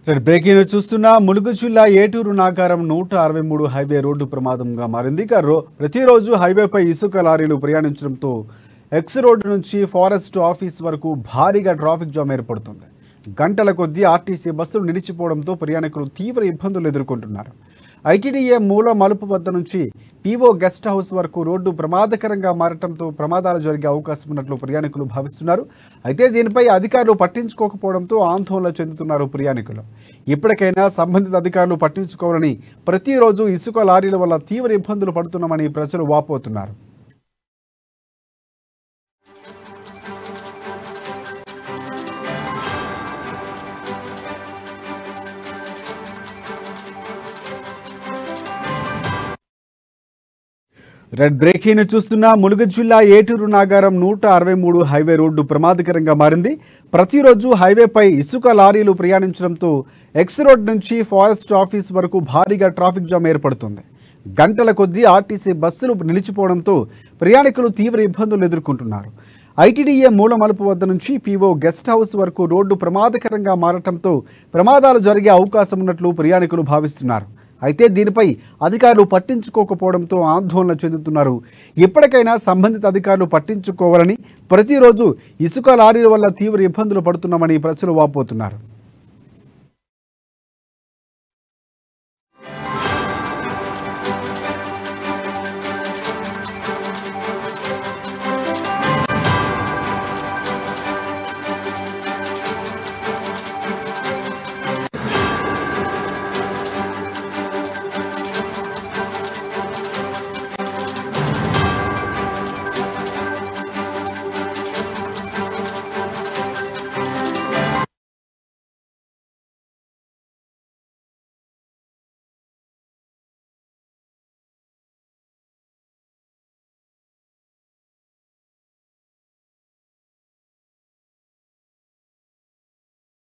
Breaking news చూస్తున్నా ములుగు జిల్లా ఏటూరు Nagaram 163 highway road ప్రమాదంగా మారింది. ప్రతిరోజు హైవేపై ఇసుక లారీలు ప్రయాణించడంతో ఎక్స్ రోడ్డు నుంచి ఫారెస్ట్ ఆఫీస్ వరకు భారీగా ట్రాఫిక్ జామ్ ఏర్పడుతుంది. గంటల కొద్దీ ఆర్టీసీ బస్సులు నిలిచిపోవడంతో ప్రయాణికులు తీవ్ర ఇబ్బందులు ఎదుర్కొంటున్నారు. ఐటీడీఏ మూల మలుపు వద్ద నుంచి పీఓ గెస్ట్ హౌస్ వరకు రోడ్డు ప్రమాదకరంగా మారటంతో ప్రమాదాలు జరిగే అవకాశం ఉన్నట్లు ప్రయాణికులు భావిస్తున్నారు. అయితే దీనిపై అధికారులు పట్టించుకోకపోవడంతో ఆందోళన చెందుతున్నారు ప్రయాణికులు. ఇప్పటికైనా సంబంధిత అధికారులు పట్టించుకోవాలని, ప్రతిరోజు ఇసుక లారీల వల్ల తీవ్ర ఇబ్బందులు పడుతున్నామని ప్రజలు వాపోతున్నారు. బ్రేకింగ్ చూస్తున్నా ములుగు జిల్లా ఏటూరు నాగారం 163 హైవే రోడ్డు ప్రమాదకరంగా మారింది. ప్రతిరోజు హైవేపై ఇసుక లారీలు ప్రయాణించడంతో ఎక్స్ రోడ్ నుంచి ఫారెస్ట్ ఆఫీస్ వరకు భారీగా ట్రాఫిక్ జామ్ ఏర్పడుతుంది. గంటల కొద్దీ ఆర్టీసీ బస్సులు నిలిచిపోవడంతో ప్రయాణికులు తీవ్ర ఇబ్బందులు ఎదుర్కొంటున్నారు. ఐటీడీఏ మూల మలుపు వద్ద నుంచి పీఓ గెస్ట్ హౌస్ వరకు రోడ్డు ప్రమాదకరంగా మారటంతో ప్రమాదాలు జరిగే అవకాశం ఉన్నట్లు ప్రయాణికులు భావిస్తున్నారు. అయితే దీనిపై అధికారులు పట్టించుకోకపోవడంతో ఆందోళన చెందుతున్నారు. ఇప్పటికైనా సంబంధిత అధికారులు పట్టించుకోవాలని, ప్రతిరోజు ఇసుక లారీల వల్ల తీవ్ర ఇబ్బందులు పడుతున్నామని ప్రజలు వాపోతున్నారు.